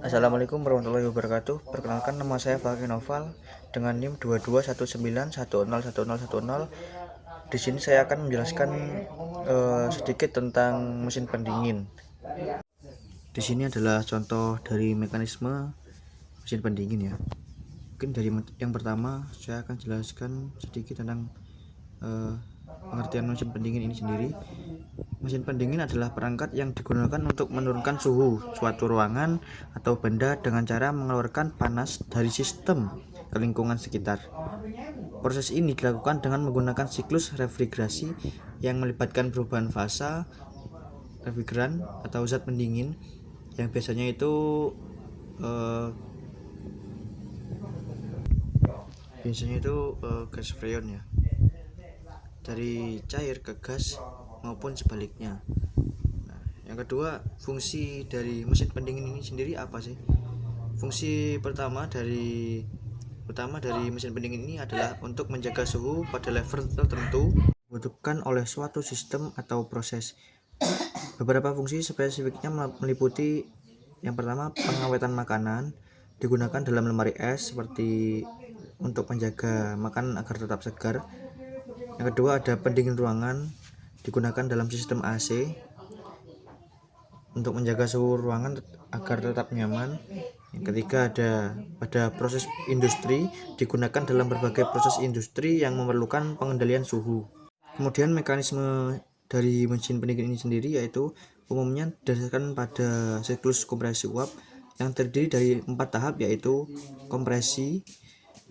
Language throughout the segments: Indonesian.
Assalamualaikum warahmatullahi wabarakatuh. Perkenalkan, nama saya Fakih Noval dengan NIM 2219101010. Di sini saya akan menjelaskan sedikit tentang mesin pendingin. Di sini adalah contoh dari mekanisme mesin pendingin ya. Mungkin dari yang pertama saya akan jelaskan sedikit tentang pengertian mesin pendingin ini sendiri. Mesin pendingin adalah perangkat yang digunakan untuk menurunkan suhu suatu ruangan atau benda dengan cara mengeluarkan panas dari sistem ke lingkungan sekitar. Proses ini dilakukan dengan menggunakan siklus refrigerasi yang melibatkan perubahan fasa refrigeran atau zat pendingin yang biasanya itu gas freon ya, dari cair ke gas maupun sebaliknya. Nah, yang kedua, fungsi dari mesin pendingin ini sendiri apa sih? Fungsi pertama dari mesin pendingin ini adalah untuk menjaga suhu pada level tertentu dibutuhkan oleh suatu sistem atau proses. Beberapa fungsi spesifiknya meliputi yang pertama, pengawetan makanan, digunakan dalam lemari es seperti untuk menjaga makanan agar tetap segar. Yang kedua, ada pendingin ruangan, digunakan dalam sistem AC untuk menjaga suhu ruangan agar tetap nyaman. Yang ketiga, ada pada proses industri, digunakan dalam berbagai proses industri yang memerlukan pengendalian suhu. Kemudian mekanisme dari mesin pendingin ini sendiri yaitu umumnya berdasarkan pada siklus kompresi uap yang terdiri dari 4 tahap, yaitu kompresi,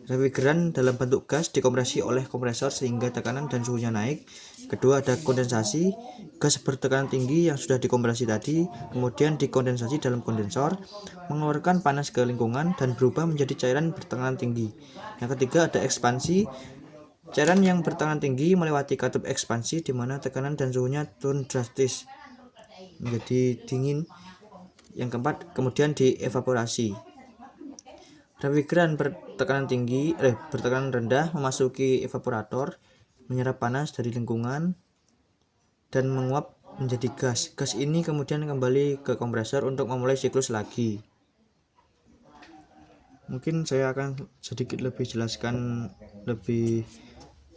refrigeran dalam bentuk gas dikompresi oleh kompresor sehingga tekanan dan suhunya naik. Kedua, ada kondensasi, gas bertekanan tinggi yang sudah dikompresi tadi, kemudian dikondensasi dalam kondensor, mengeluarkan panas ke lingkungan dan berubah menjadi cairan bertekanan tinggi. Yang ketiga, ada ekspansi, cairan yang bertekanan tinggi melewati katup ekspansi di mana tekanan dan suhunya turun drastis menjadi dingin. Yang keempat, kemudian dievaporasi. Refrigeran bertekanan rendah memasuki evaporator, menyerap panas dari lingkungan dan menguap menjadi gas. Gas ini kemudian kembali ke kompresor untuk memulai siklus lagi. Mungkin saya akan sedikit lebih jelaskan lebih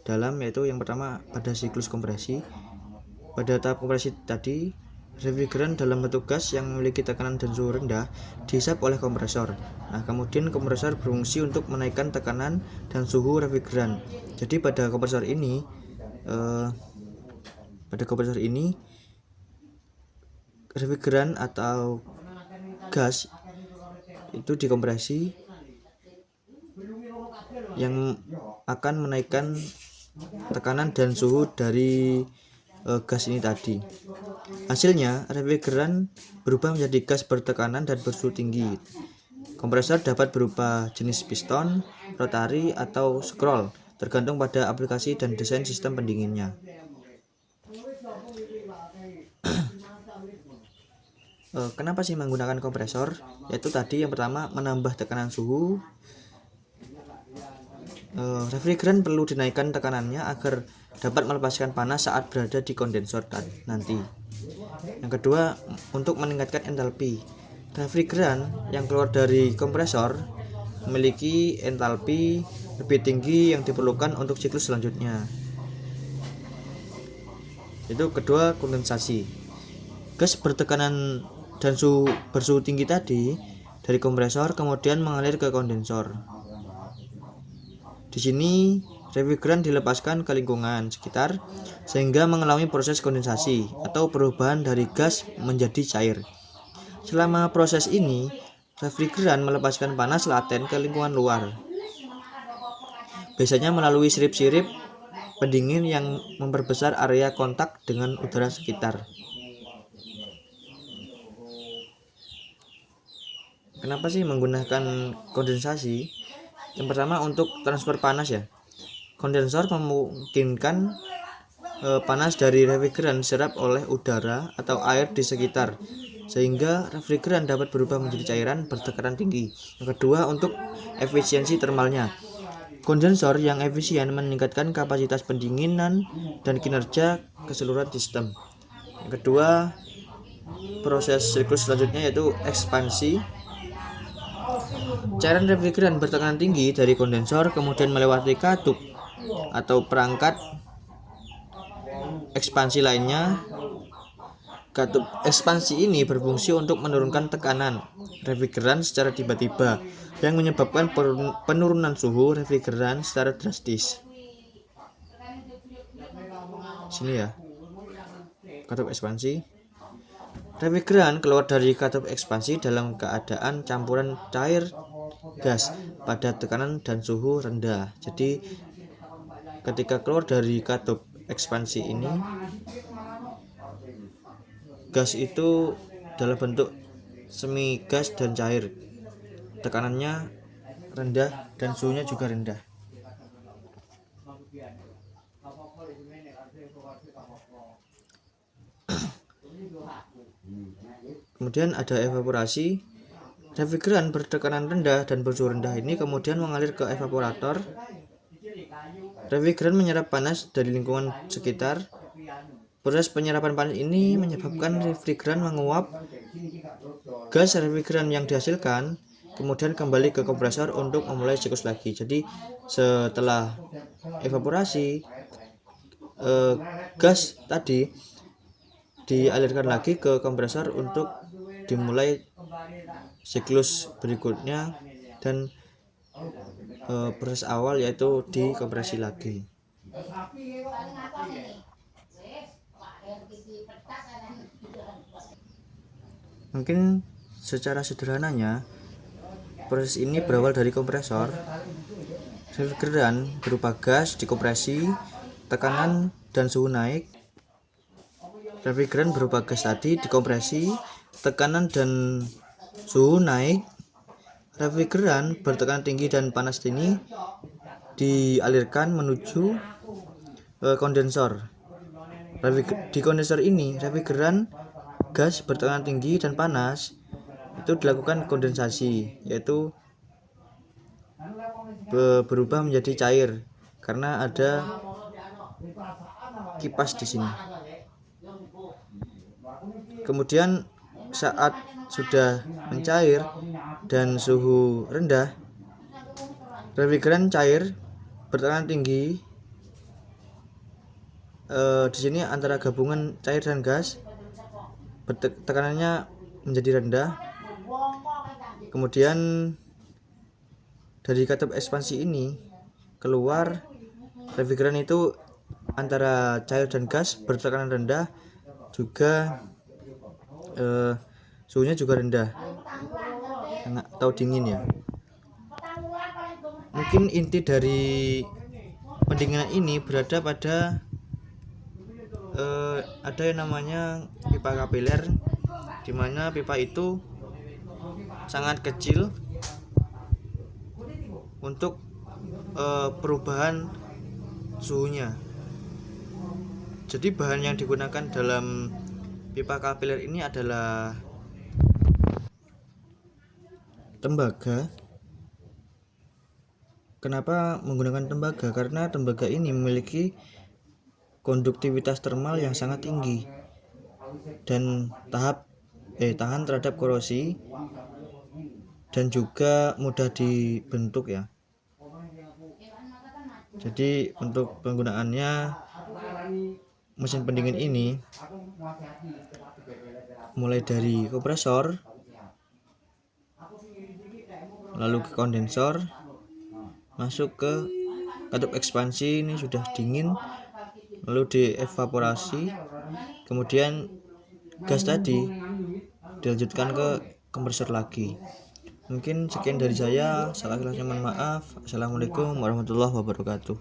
dalam, yaitu yang pertama pada siklus kompresi. Pada tahap kompresi tadi, refrigeran dalam bentuk gas yang memiliki tekanan dan suhu rendah dihisap oleh kompresor. Nah, kemudian kompresor berfungsi untuk menaikkan tekanan dan suhu refrigeran. Jadi pada kompresor ini refrigeran atau gas itu dikompresi yang akan menaikkan tekanan dan suhu dari gas ini tadi. Hasilnya, refrigeran berubah menjadi gas bertekanan dan bersuhu tinggi. Kompresor dapat berupa jenis piston, rotari, atau scroll, tergantung pada aplikasi dan desain sistem pendinginnya. Kenapa sih menggunakan kompresor? Yaitu tadi yang pertama, menambah tekanan suhu. Refrigeran perlu dinaikkan tekanannya agar dapat melepaskan panas saat berada di kondensor nanti. Yang kedua, untuk meningkatkan entalpi. Refrigeran yang keluar dari kompresor memiliki entalpi lebih tinggi yang diperlukan untuk siklus selanjutnya. Itu kedua, kondensasi. Gas bertekanan dan bersuhu tinggi tadi dari kompresor kemudian mengalir ke kondensor. Di sini refrigeran dilepaskan ke lingkungan sekitar sehingga mengalami proses kondensasi atau perubahan dari gas menjadi cair. Selama proses ini, refrigeran melepaskan panas laten ke lingkungan luar, biasanya melalui sirip-sirip pendingin yang memperbesar area kontak dengan udara sekitar. Kenapa sih menggunakan kondensasi? Yang pertama, untuk transfer panas ya. Kondensor memungkinkan panas dari refrigeran diserap oleh udara atau air di sekitar, sehingga refrigeran dapat berubah menjadi cairan bertekanan tinggi. Yang kedua, untuk efisiensi termalnya. Kondensor yang efisien meningkatkan kapasitas pendinginan dan kinerja keseluruhan sistem. Yang kedua, proses siklus selanjutnya yaitu ekspansi. Cairan refrigeran bertekanan tinggi dari kondensor kemudian melewati katup atau perangkat ekspansi lainnya. Katup ekspansi ini berfungsi untuk menurunkan tekanan refrigeran secara tiba-tiba yang menyebabkan penurunan suhu refrigeran secara drastis. Sini ya, katup ekspansi. Refrigeran keluar dari katup ekspansi dalam keadaan campuran cair gas pada tekanan dan suhu rendah. Jadi ketika keluar dari katup ekspansi ini, gas itu dalam bentuk semi gas dan cair. Tekanannya rendah dan suhunya juga rendah. Kemudian ada evaporasi. Refrigeran bertekanan rendah dan bersuhu rendah ini kemudian mengalir ke evaporator. Refrigeran menyerap panas dari lingkungan sekitar. Proses penyerapan panas ini menyebabkan refrigeran menguap. Gas refrigeran yang dihasilkan kemudian kembali ke kompresor untuk memulai siklus lagi. Jadi setelah evaporasi, gas tadi dialirkan lagi ke kompresor untuk dimulai siklus berikutnya dan proses awal yaitu dikompresi lagi. Mungkin secara sederhananya proses ini berawal dari kompresor. Refrigeran berupa gas dikompresi, tekanan dan suhu naik. Refrigeran berupa gas tadi dikompresi, tekanan dan suhu naik. Refrigeran bertekanan tinggi dan panas ini dialirkan menuju kondensor. Di kondensor ini, refrigeran gas bertekanan tinggi dan panas itu dilakukan kondensasi, yaitu berubah menjadi cair karena ada kipas di sini. Kemudian saat sudah mencair dan suhu rendah, refrigeran cair bertekanan tinggi. Di sini antara gabungan cair dan gas tekanannya menjadi rendah. Kemudian dari katup ekspansi ini keluar refrigeran itu antara cair dan gas bertekanan rendah, juga suhunya juga rendah atau dingin ya. Mungkin inti dari pendinginan ini berada pada ada yang namanya pipa kapiler, di mana pipa itu sangat kecil untuk perubahan suhunya. Jadi bahan yang digunakan dalam pipa kapiler ini adalah tembaga. Kenapa menggunakan tembaga? Karena tembaga ini memiliki konduktivitas termal yang sangat tinggi dan tahan terhadap korosi dan juga mudah dibentuk ya. Jadi untuk penggunaannya, mesin pendingin ini mulai dari kompresor, lalu ke kondensor, masuk ke katup ekspansi, ini sudah dingin, lalu dievaporasi, kemudian gas tadi dilanjutkan ke kompresor lagi. Mungkin sekian dari saya, salah-salahnya mohon maaf. Assalamualaikum warahmatullahi wabarakatuh.